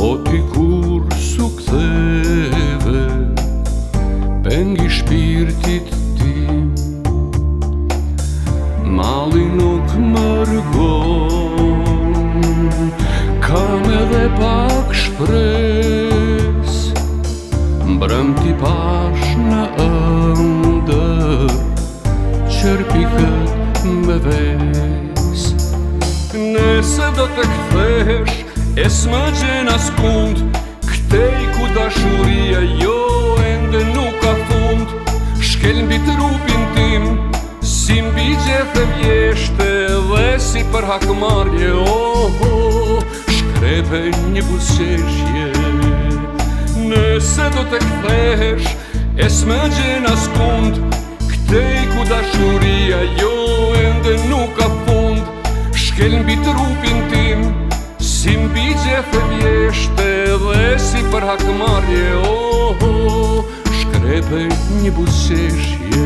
O ti kur su ktheve pengi shpirtit tim, mali nuk mërgon, kam edhe pak shpres, mbrëm ti pash në ëndër, qërpikët me ves. Nëse do të kthesh, e s'më gjen askund, këtej ku dashuria jo ende nuk ka fund. Shkel mbi trupin tim, si mbi gjethe vjeshte, dhe si për hakmarje, shkrepe një buzëqeshje. Nëse do të kthesh, e s'më gjen askund, këtej ku dashuria jo ende nuk ka fund. Shkel mbi trupin tim, si mbi gjethe vjeshte, dhe si për hakmarje, shkrepe një buzëqeshje.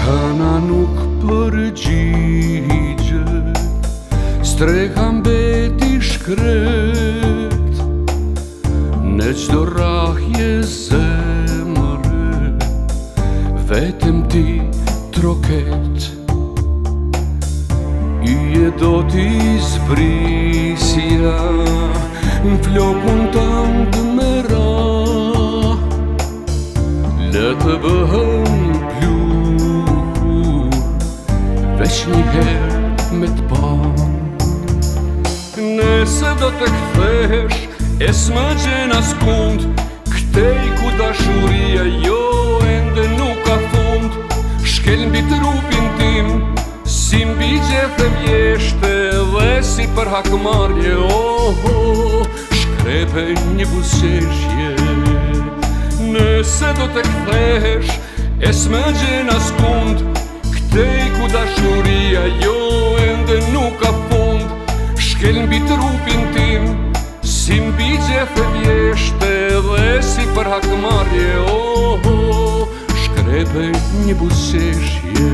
Hëna nuk përgjigjet, streka mbeti shkret, në çdo rrahje zemre, vetëm ti troket. Yje do t'i zbrisja, në flokun tënd të mëra, le të bëhem plur, veç njëherë me t'pa. Nëse do të kthesh, e s'më gjen askund, këtej ku dashuria jo ende nuk ka fund. Shkel mbi trupin tim, si mbi gjethe vjeshte, dhe si për hakmarje, shkrepe një buzëqeshje. Nëse do të kthesh, e s'më gjen askund, këtej ku dashuria jo ende nuk ka fund. Shkel mbi trupin tim, si mbi gjethe vjeshte, dhe si për hakmarje, shkrepe një buzëqeshje.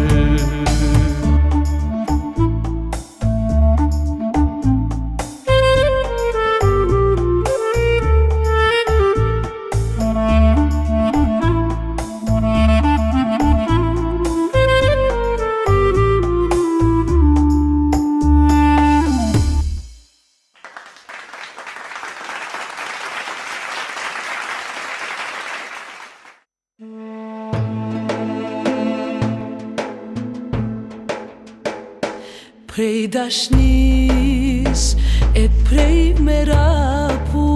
Prej dashnis e prej meraput,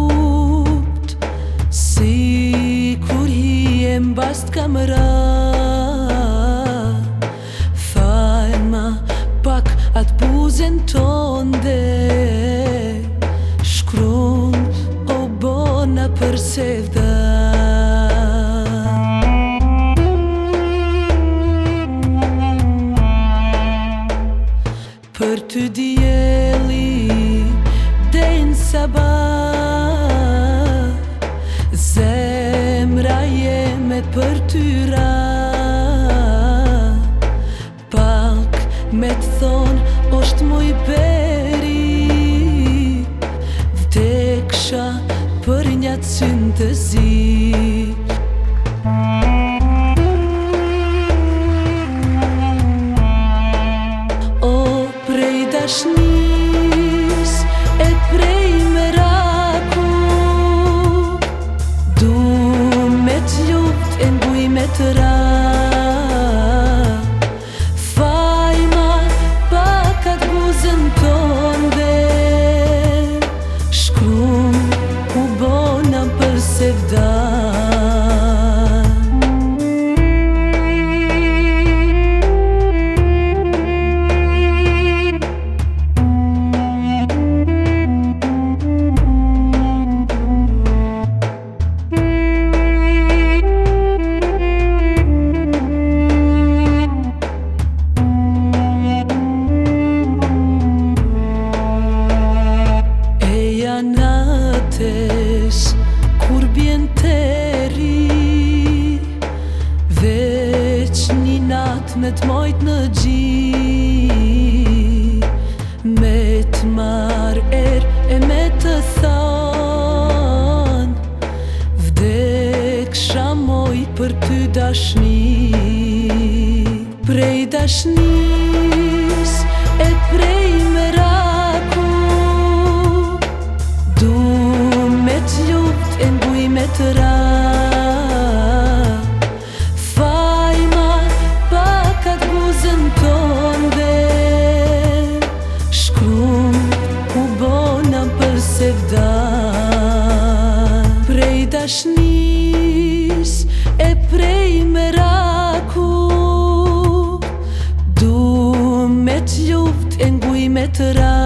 si kur hi e mbast kamra, falma pak atë buzen tonde, shkruan o bona për sevda. Për ty dielli den sabah, zemra jemet për ty ra. Pak me t'thon osht muj beri, vdeksha për një syntezi. Dashnis e prej merakut, du me t'luft e n'buj me t'ra. Fajma pakat buzën tonde, shkrum u bona për sevda. dashnis e prej meraku. Du me t'luft e n'buj me të ra, fajma pakat buzën tonde, shkrum u bona për sevda. Prej dashnis e prej meraku, du me t'luft e n'buj me të ra,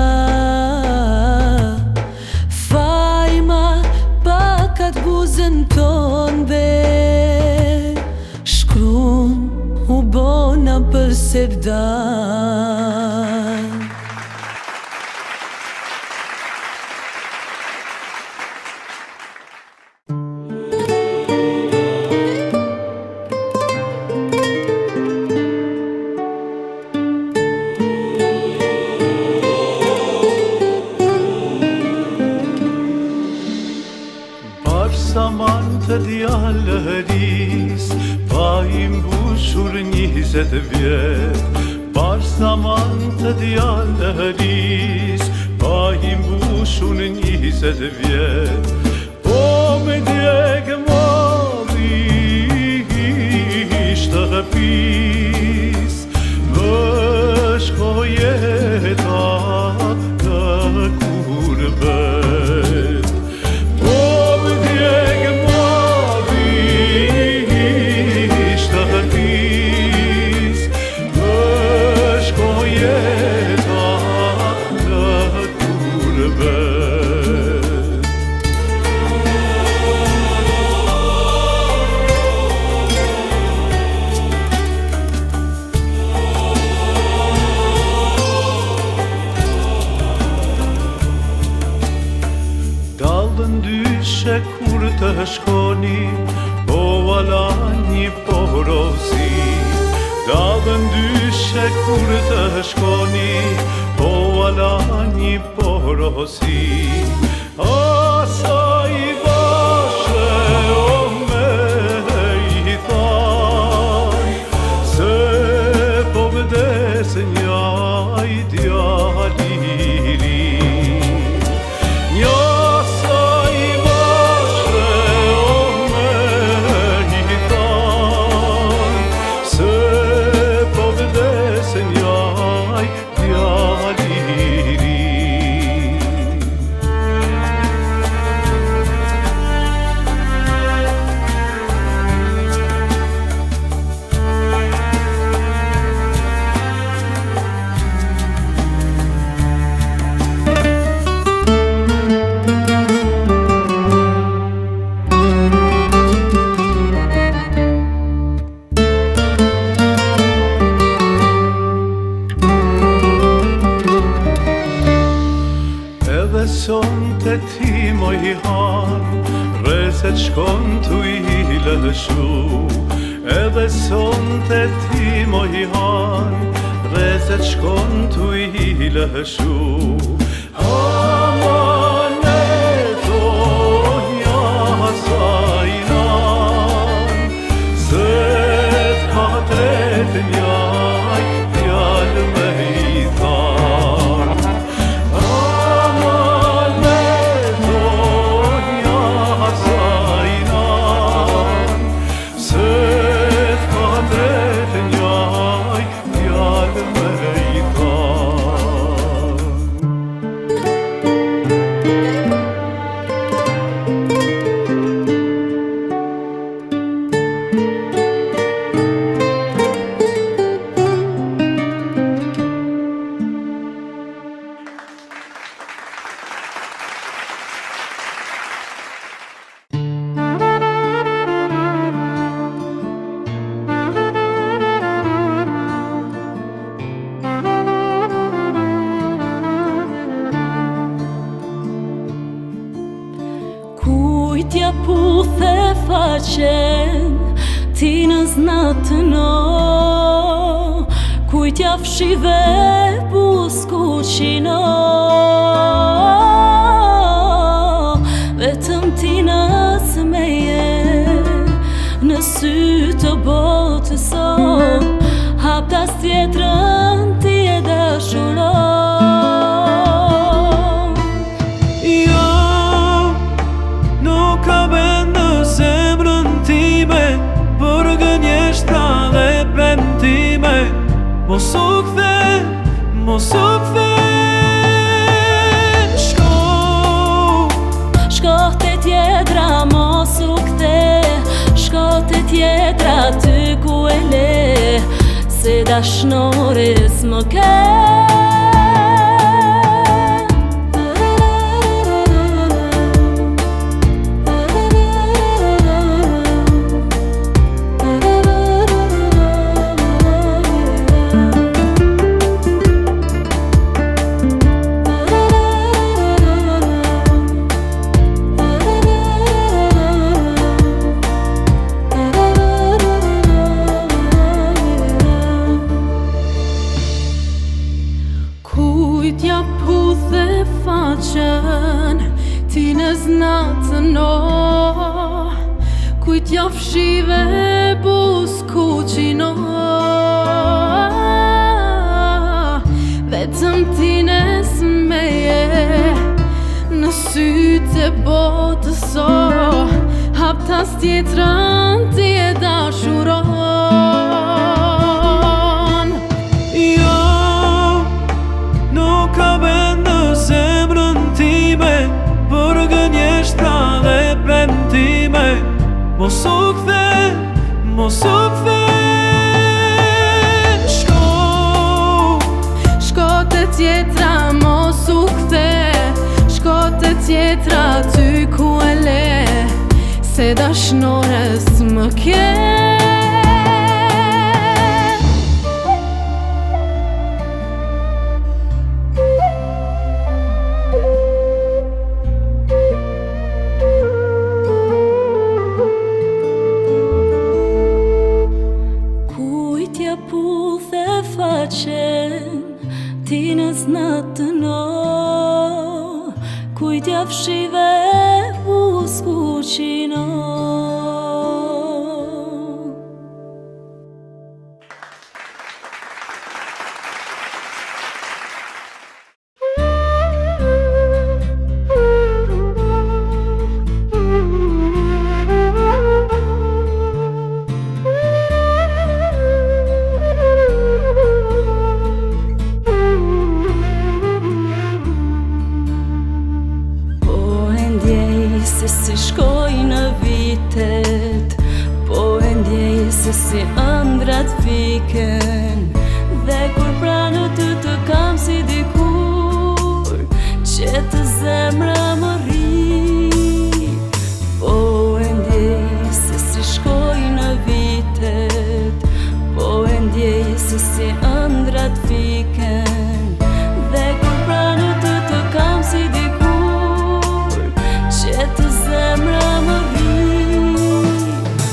fajma pakat buzën tonde, shkrum u bona për sevda. Zaman të djallëris, pa i mbushur 20 vjet. Bar zaman të djallëris, pa i mbushur 20 vjet. Po me djegë mori ishte rëpis, më shkojeta të kurbet. Dallën dyshe kur të shkoni, po ala një porosi. Dallën dyshe kur të shkoni, po ala një porosi. Asa i bashe o me i thaj, se po vdes njaj djaliri. Sonte ti moj han, rreset shkon t'u i lëshu. Edhe sonte ti moj han, rreset shkon t'u i lëshu. Amaneto nja sajnan, se t'ka tret njaj djallë me i than. Kujtja puthe faqen, ti në znatë no. Kujtja fshive busku qino, vetëm ti nës meje, në sy të botës. Haptas tjetër kthen. Shko te tjetra mos u kthe, shko te tjetra ty ku e le, se dashnore s'më ke. Kujtja puthe faqen, ti në znatën o, kujtja fshive bus kuqino, vetëm ti nes meje, në sytë e botës o, hap tas tjetrën ti e dashuron. Nuk ka vend në zemrën time për gënjeshtra dhe premtime. Mos u kthe, mos u kthe. Shko te tjetra mos u kthe, shko te tjetra ty ku e le, se dashnore s'më ke. Puthe faqen, ti në znatën o, kujtja fshive bus kuqino. Se si shkoj në vitet, po e ndjej se si ëndrat fiken, dhe kur pranë ty të kam si dikur, që të zemra më rri. Po e ndjej se si shkoj në vitet, po e ndjej se si ëndrat fiken, dhe kur pranë ty të kam si dikur, që të zemra më rri.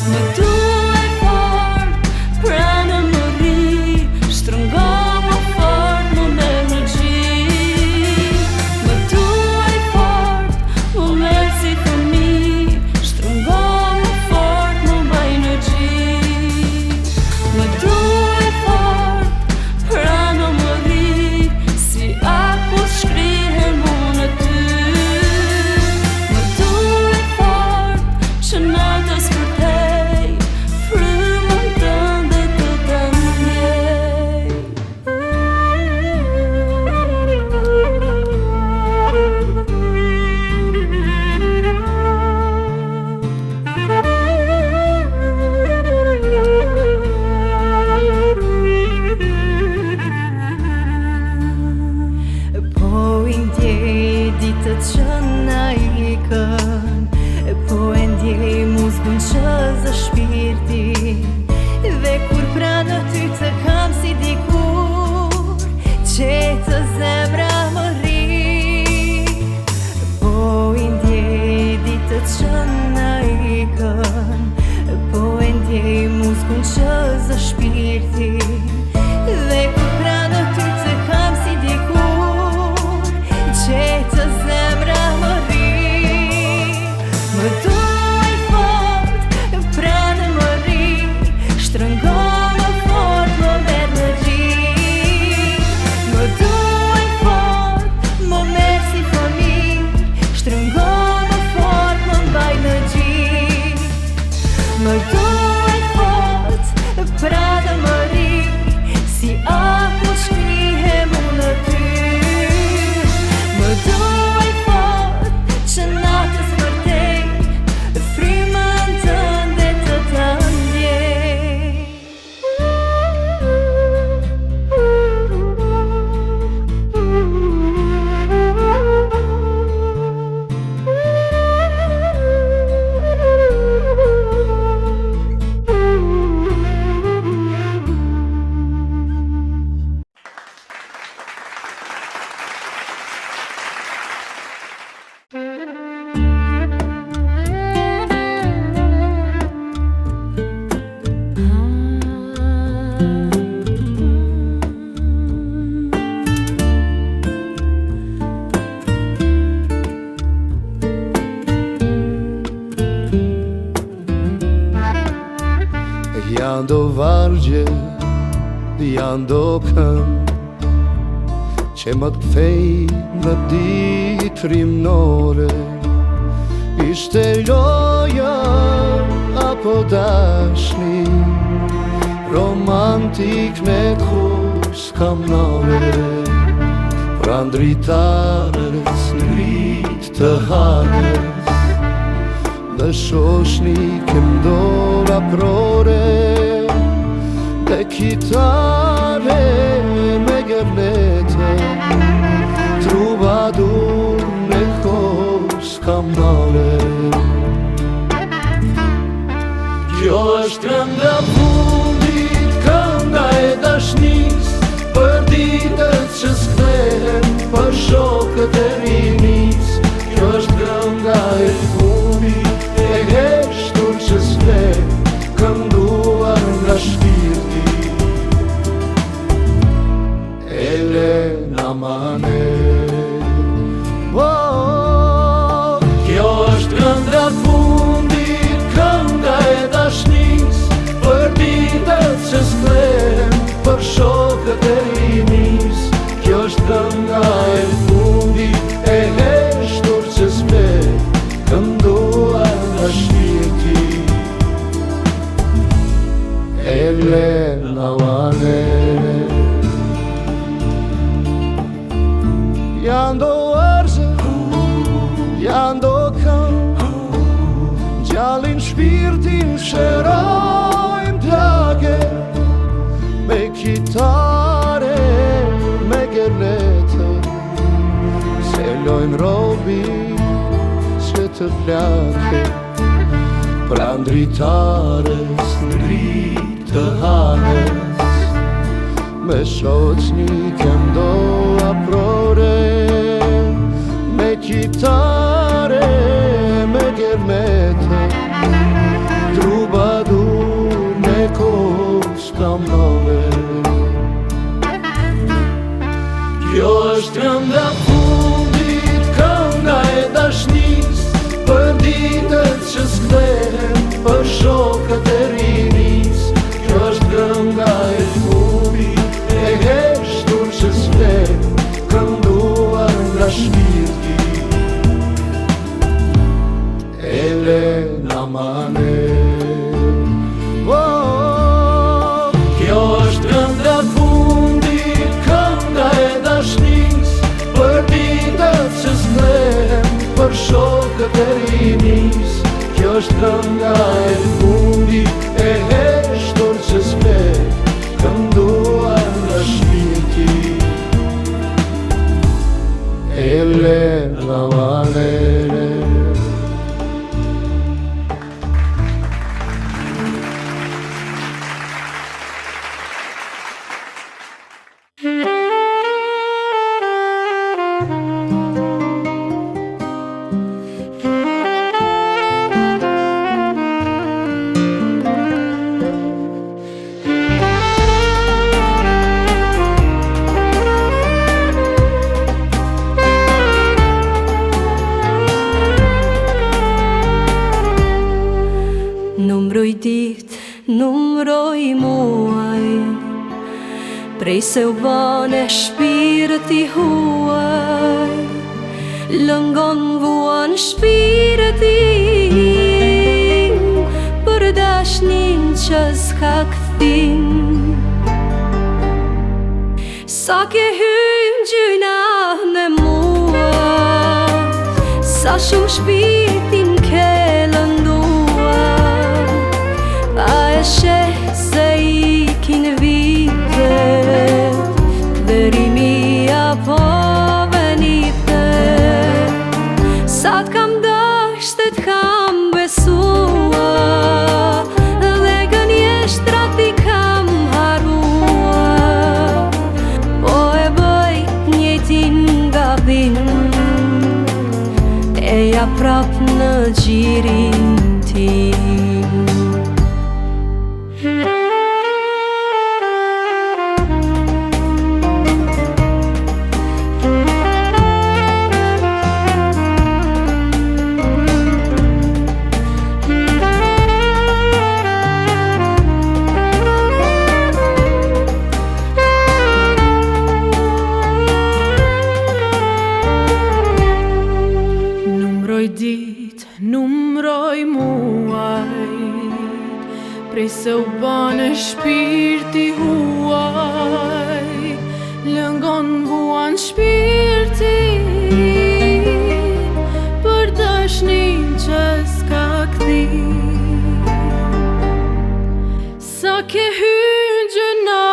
Më duaj fort, pranë më rri, shtrëngo më fort, më merr në gjik. Më duaj fort, më merr si fëmi, shtrëngo më fort, më mbaj në gjik. Më duaj fort, pranë më rri, si akut shkrihen mu në ty. Që natës për tej, frymën tënde të të ndjej. Po i ndjej ditët që na ikën, po e ndjej muzikën që zë shpirtin, dhe kur pranë ty të kam si dikur, që të zemra më rri. Po i ndjej ditët që na ikën, po e ndjej muzikën që zë shpirtin, dhe kur pranë ty të kam si dikur, që të zemra më rri. argje janë do kënd që më të kthej në ditë rimnore. Ishte loja apo dashni, romantik me kur s'kam nore. Pra ndritarës ngrit të hanës, dhe shoshni këndora prore, dhe kitare me gërlete, trubadur me kos kam nore. Kjo është kënda fundit, kënda e dashnis, për ditët që s'kthehen, për shokët e rinis. Kjo është kënda e fundit, e heshtur që s'le, kënduar nga shpirti. Elena Mane. Kjo është kënda fundit, kënda e dashnis, për ditët që s'kthehen, për shokët e rinis. Kjo është kënda e fundit, e heshtur që s'le, kënduar nga shpirti. Elena Mane. Janë do arze, janë do kënd, gjallin shpirtin shërojnë plake, me kitare, me gërlete, se lojnë robi që të plake. Pra ndritarës ngrit të hanës, me shoqni këndo aprore, me kitare, me gërlete, trubadur me kos kam nove. Kjo është kënda fundit, kënda e dashnis, për ditët që s'kthehen, për shokët e rinis. Kjo është kënda e fundit, e heshtur që s'le, kënduar nga shpirti. Elena Mane. Kjo është kënda fundit, kënda e dashnis, për ditët që s'kthehen, për shokët e rinis. Kjo është kënda e fundit, e heshtur që s'le, kënduar nga shpirti. Elena Mane. Numroj dit, numroj muaj, prej se u bane shpirti huaj, lëngon vuan shpirti, për dashnin që s'ka kthim. Sa ke hym gjyna me mua, sa shumë shpirtin ke lëndua. A e sheh se i kin vite, dërimi apo venite. Sa t'kam dasht e t'kam besua, dhe gënjeshtrat i kam harua. Po e bëj njëtin gabim, e ja prap në gjirin tim. prej se u bane shpirti huaj, lëngon vuan shpirti për dashnin që s'ka kthim. Sa ke hyrë gjëna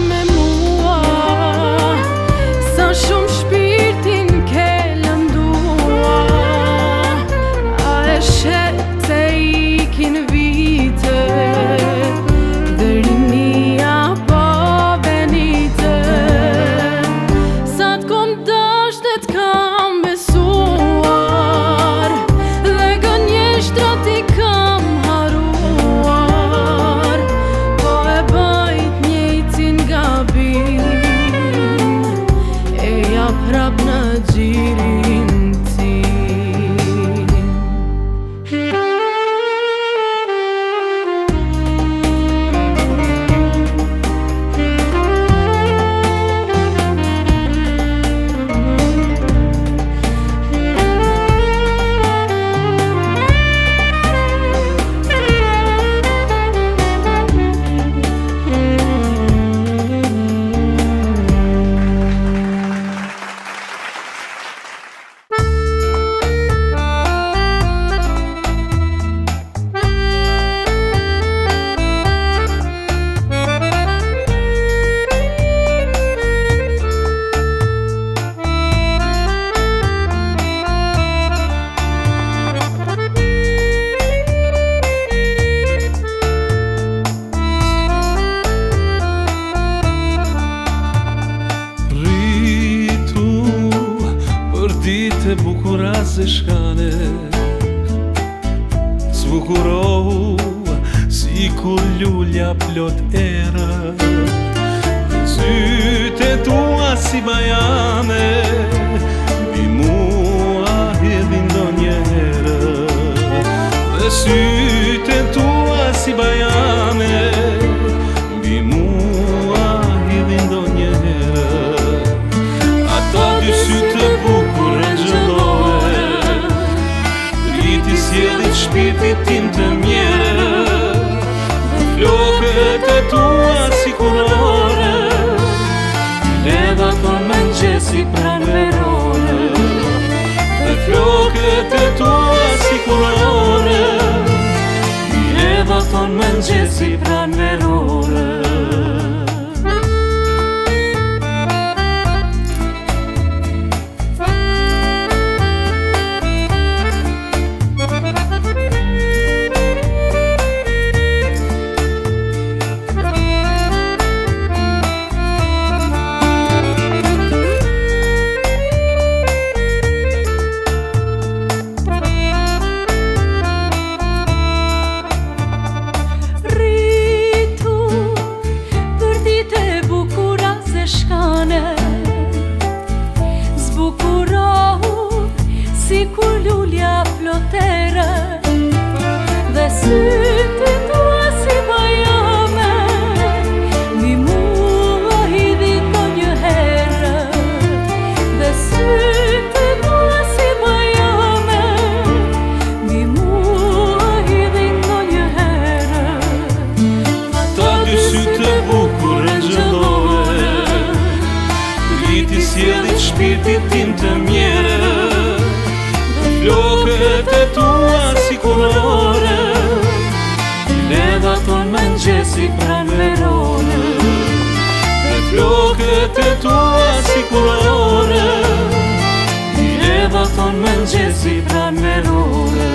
me mua, sa shumë shpirtin ke lëndua, a e shet se ikin vite, dhe rinia pa venite. Sa t'kom dash dhe t'kam besuar, dhe gënjeshtra t'i kam haruar, po e bajt njëjtin gabim, e ja prap në gjirin tim. Dite bukura se shkane, zbukurohu si kur lulja plot erë. Syte tua si bajame, mbi mua hedhin ndonjëherë. Dhe syte tua si bajame, mbi mua hedhin ndonjëherë. Ato dy sytë bukur angjëllore, rriti sjellit shpirtit tim të mjerë. Dhe flokët e tua si kurore, ledha ton mëngjesi pranverore. Dhe flokët e tua si kurore, ledha ton mëngjesi pranverore. Si kur lulja plotere, dhe sytë tua si bajame, mbi mua hidhin ndonjëherë. Dhe sytë tua si bajame, mbi mua hidhin ndonjëherë. Ato dy sytë bukur angjëllore, rriti sjellit shpirtit tim të mjerë. Flokët e tua si kurore, ledha ton mëngjesi pranverore. Dhe flokët e tua si kurore, ledha ton mëngjesi pranverore.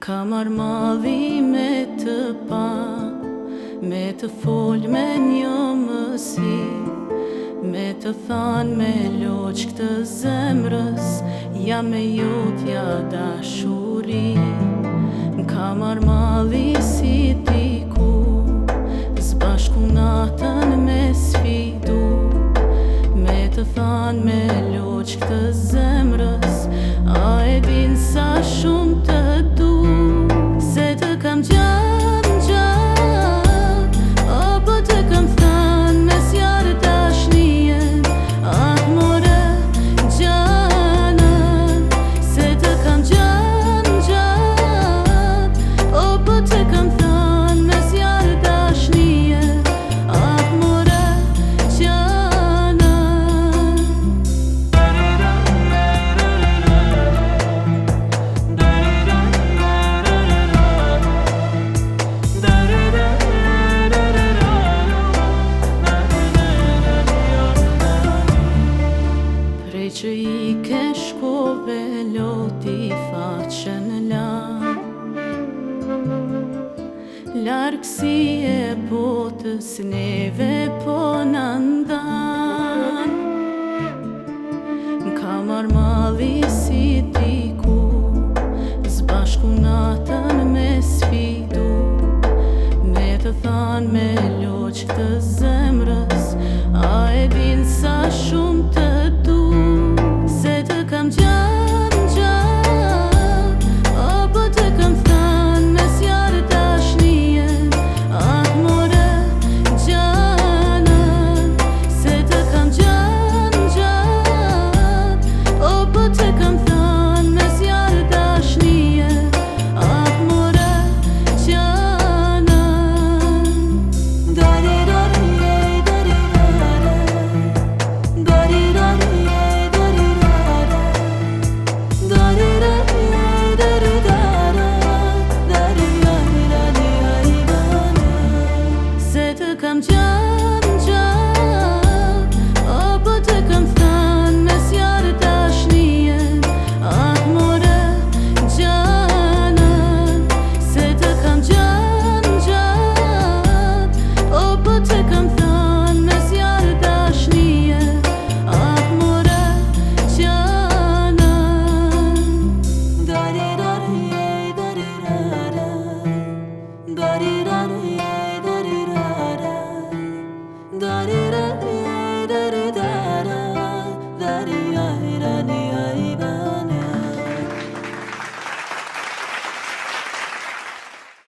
Ka marrë malli me të pa, me të folj me një mësi, me të than me loq këtë zemrës, ja me jotja dashuri. Ka marrë malli si diku, zbashku natën me sfidu, me të than me loq këtë zemrës, largësi e botës neve po në ndan. Ka marrë malli si diku, zbashku natën me sfidu, me të thanë me loq të zemrës, a e din sa shumë të du, se të kam gjam gjam, apo të kam thanë me zjarë dashnien, ah more gjanën, se të kam gjam gjam, apo të kam thanë me zjarë dashnien, ah more gjanën. Se të kam gjam gjam, apo të kam thanë me zjarë dashnien, ah more gjanën, se të kam gjam gjam, apo të kam thanë me zjarë dashnien, ah more gjanën.